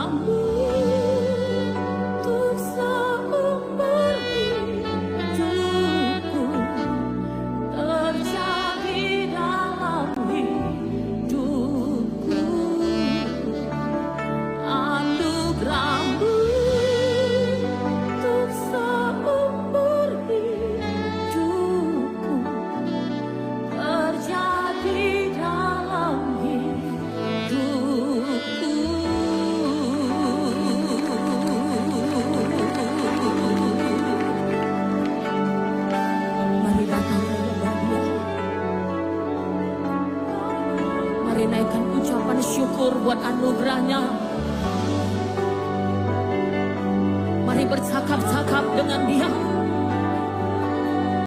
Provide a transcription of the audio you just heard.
untuk seumur hidupku terjadi dalam hidupku. Anugerahmu untuk seumur hidupku terjadi dalam hidupku. Mari datang kepada Dia. Mari naikkan ucapan syukur buat anugerahnya. Mari bercakap-cakap dengan Dia.